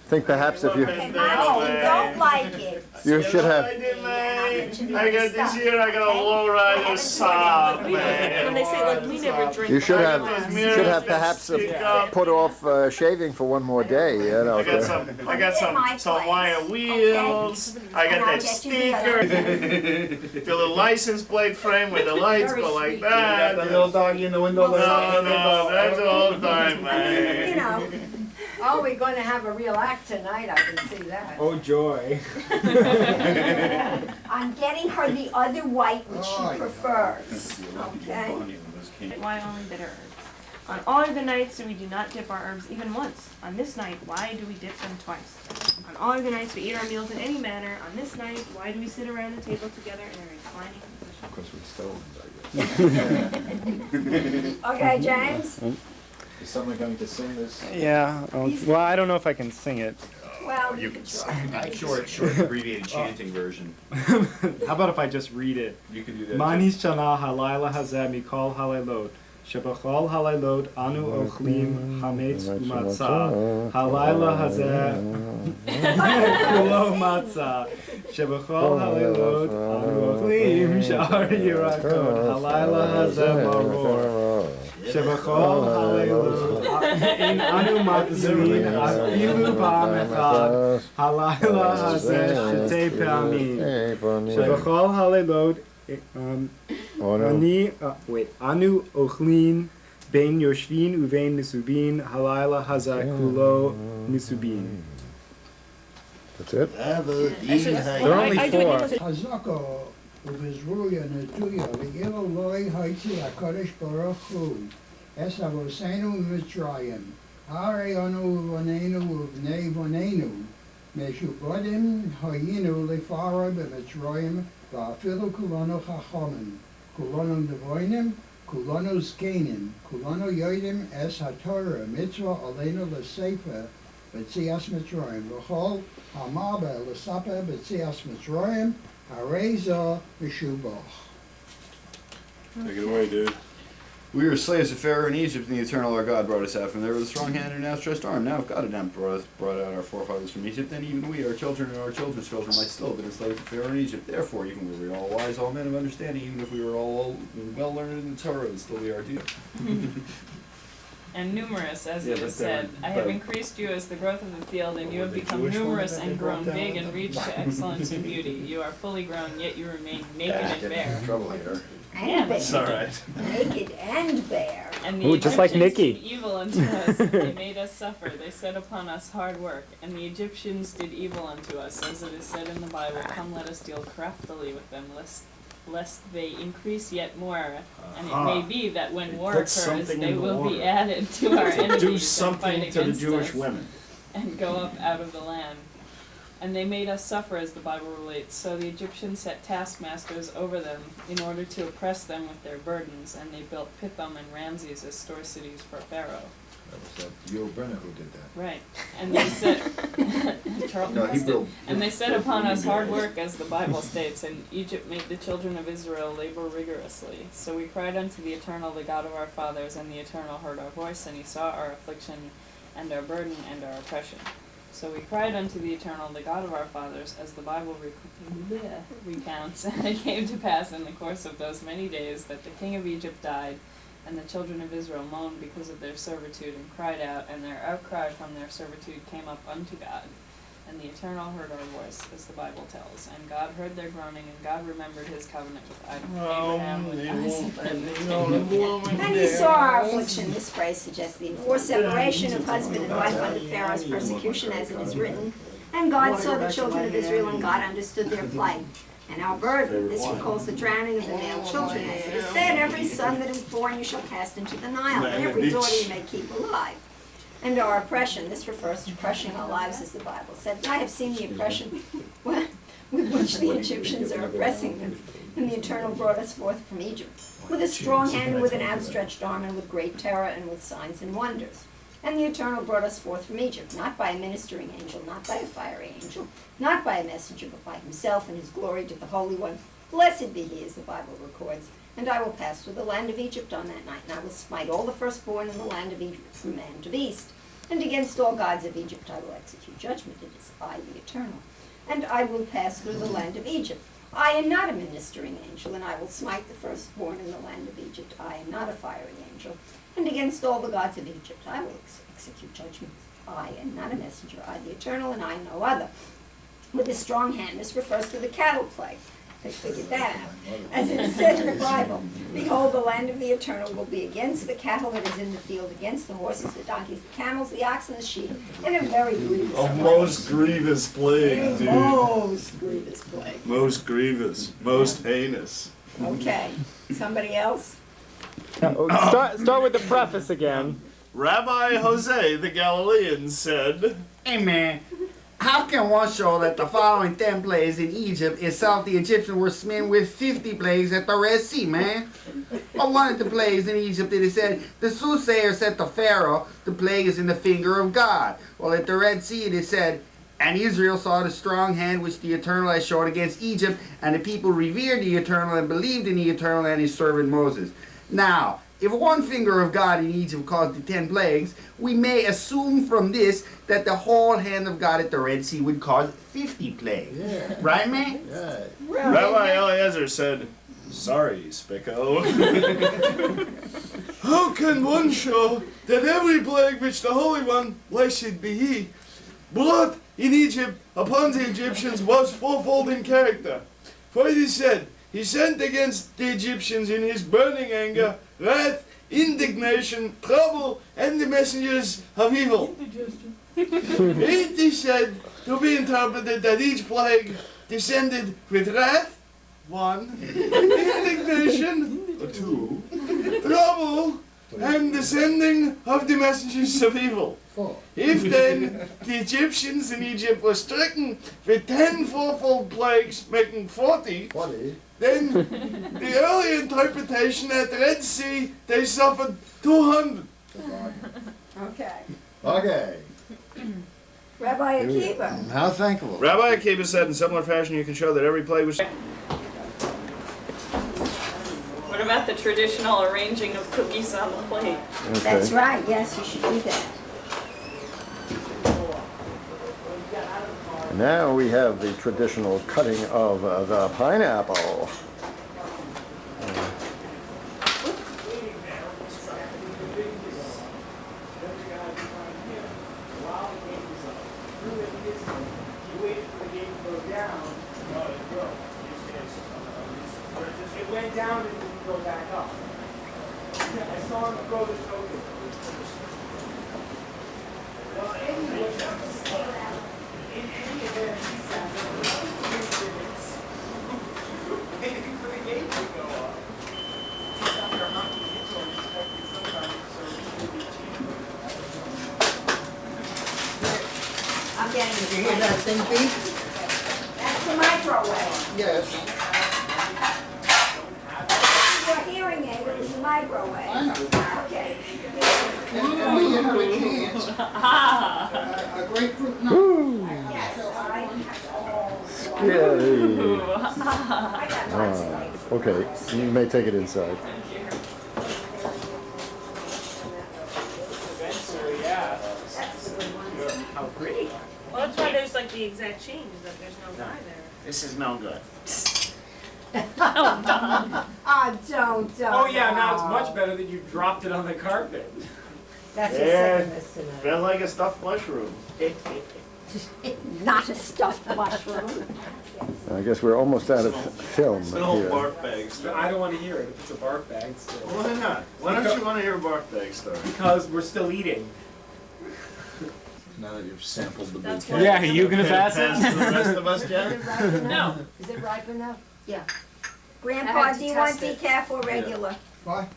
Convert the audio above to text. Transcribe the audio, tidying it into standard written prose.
think perhaps if you Okay, Mommy, you don't like it. you should have. I got this year. I got a lowrider Saab, man. When they say like we never drink. You should have mirrors perhaps that stick up. put off shaving for one more day. You know. I got some wire wheels. I got that sticker. The little license plate frame where the lights go like that. The little doggy in the window. No, that's all the time, man. You know. Oh, we're going to have a real act tonight, I can see that. Oh joy. I'm getting her the other white which she prefers, okay? Why only bitter herbs? On all other nights we do not dip our herbs even once. On this night, why do we dip them twice? On all other nights we eat our meals in any manner. On this night, why do we sit around the table together in a reclining position? Because we stones, I guess. Okay, James? Is someone going to sing this? Yeah. Well, I don't know if I can sing it. Well, you can try. Short, abbreviated chanting version. How about if I just read it? You can do that. Manis shana halayla hazeh mikol halaylot. Shebachol halaylot anu ochlim hametz umatzah. Halayla hazeh kulo matzah. Shebachol halaylot anu ochlim shar yirakot. Halayla hazeh maror. Shebachol halaylot in anu matzin afilu ba'am echad. Halayla hazeh shetei pe'amim. Shebachol halaylot Anu ochlin bein yoshvin uvein nisubin halayla hazeh kulo nisubin. That's it? There are only four. Hazaka uvizruya netuya ve'ilo loy haitzi HaKadosh Baruch Hu es avosenu Mitzrayim harei anu uvonenu uvnei vonenu meshubadim hayinu lefara b'Mitzrayim va'afilu kulanu chachamim kulanu nevoinim kulanu zkenim kulanu yodim es haTorah mitzvah aleinu l'sefer b'tzias Mitzrayim v'chol hamabe l'saper b'tzias Mitzrayim hareza meshubach. Take it away, dude. We were slaves of Pharaoh in Egypt, and the Eternal our God brought us out from there with a strong hand and an outstretched arm. Now, if God had not brought out our forefathers from Egypt, then even we, our children, and our children's children might still have been enslaved to Pharaoh in Egypt. Therefore, even were we all wise, all men of understanding, even if we were all well learned in the Torah, it would still be our due. And numerous, as it is said, I have increased you as the growth of the field, and you have become numerous and grown big and reached to excellence and beauty. You are fully grown, yet you remain naked and bare. Trouble here. And That's all right. naked and bare. And the Ooh, just like Egyptians Nikki. did evil unto us, they made us suffer. They set upon us hard work, and the Egyptians did evil unto us, as it is said in the Bible, come let us deal craftily with them, lest they increase yet more. And it may be that when war occurs, something they in the will be water. added to our To enemies do and fight something to the against Jewish us women. and go up out of the land. And they made us suffer, as the Bible relates. So the Egyptians set taskmasters over them in order to oppress them with their burdens, and they built Pithom and Ramses as store cities for Pharaoh. That was Yul Brynner who did that. Right. And they set Charlton No, he Heston. built- And they set upon us hard work, as the Bible states, and Egypt made the children of Israel labor rigorously. So we cried unto the Eternal, the God of our fathers, and the Eternal heard our voice, and he saw our affliction and our burden and our oppression. So we cried unto the Eternal, the God of our fathers, as the Bible recounts. And it came to pass in the course of those many days that the king of Egypt died, and the children of Israel moaned because of their servitude, and cried out, and their outcry from their servitude came up unto God. And the Eternal heard our voice, as the Bible tells. And God heard their groaning, and God remembered his covenant with Abraham, with Isaac, and with Jacob. And he saw our affliction. This phrase suggests the enforced separation of husband and wife under Pharaoh's persecution, as it is written. And God saw the children of Israel, and God understood their plight. And our burden, this recalls the drowning of the male children, as it is said, every son that is born you shall cast into the Nile, and every daughter you may keep alive. And our oppression, this refers to crushing our lives, as the Bible said. I have seen the oppression with which the Egyptians are oppressing them, and the Eternal brought us forth from Egypt, with a strong hand and with an outstretched arm and with great terror and with signs and wonders. And the Eternal brought us forth from Egypt, not by a ministering angel, not by a fiery angel, not by a messenger, but by himself and his glory to the Holy One. Blessed be he, as the Bible records. And I will pass through the land of Egypt on that night, and I will smite all the firstborn in the land of Egypt, from man to beast. And against all gods of Egypt I will execute judgment. It is I, the Eternal. And I will pass through the land of Egypt. I am not a ministering angel, and I will smite the firstborn in the land of Egypt. I am not a fiery angel. And against all the gods of Egypt I will execute judgment. I am not a messenger, I, the Eternal, and I no other. With a strong hand, this refers to the cattle plague. They figured that out. As it is said in the Bible, behold, the land of the Eternal will be against the cattle that is in the field, against the horses, the donkeys, the camels, the oxen, the sheep, in a very grievous A plague. most grievous plague, dude. Most grievous plague. Most grievous. Most heinous. Okay, somebody else? Start with the preface again. Rabbi Jose the Galilean said, Hey man, how can one show that the following 10 plagues in Egypt itself the Egyptians were smitten with 50 plagues at the Red Sea, man? Or one of the plagues in Egypt that it said, the soothsayer said to Pharaoh, the plague is in the finger of God. Well, at the Red Sea it said, and Israel saw the strong hand which the Eternal had showed against Egypt, and the people revered the Eternal and believed in the Eternal and his servant Moses. Now, if one finger of God in Egypt caused the 10 plagues, we may assume from this that the whole hand of God at the Red Sea would cause 50 plagues. Yeah. Right, man? Yeah. Rabbi Eliezer said, sorry, Spicko. How can one show that every plague which the Holy One, blessed be He, brought in Egypt upon the Egyptians was fourfold in character? For it is said, He sent against the Egyptians in His burning anger, wrath, indignation, trouble, and the messengers of evil. It is said to be interpreted that each plague descended with wrath, 1, indignation, 2, trouble, and the sending of the messengers of evil. 4. If then the Egyptians in Egypt were stricken with 10 fourfold plagues, making 40, 40. then the early interpretation at the Red Sea, they suffered 200. Okay. Okay. Rabbi Akiva. How thankful. Rabbi Akiva said in similar fashion you can show that every plague was... What about the traditional arranging of cookies on the plate? That's right, yes, you should do that. Now we have the traditional cutting of the pineapple. It went down and didn't go back up. I saw him throw the token. Well, anyway, in any event, he sat there for 3 minutes waiting for the game to go up. He's out there honking into him, expecting sometimes so he would be cheaper. I'm getting Did you hear that thing beep? That's the microwave. Yes. Your hearing aid is the microwave. I know. Okay. And when you have a chance, a grapefruit nut. Yes, I have all. Yay. I got lots of things. Okay, you may take it inside. Eventually, yeah. That's the good one. How pretty. Well, that's why there's like the exact change, is that there's no guy there. This is no good. Oh, don't. Oh yeah, now it's much better that you dropped it on the carpet. That's just Yeah. second this tonight. Felt like a stuffed mushroom. Not a stuffed mushroom. I guess we're almost out of film Still here. barf bag story. I don't want to hear it if it's a barf bag still. Why not? Why don't you want to hear a barf bag story? Because we're still eating. Now that you've sampled the That's bouquet. why- Yeah, you gonna pass Pass to the rest of us, Jack? No. Is it ripe enough? Yeah. Grandpa, do you want decaf or regular? What?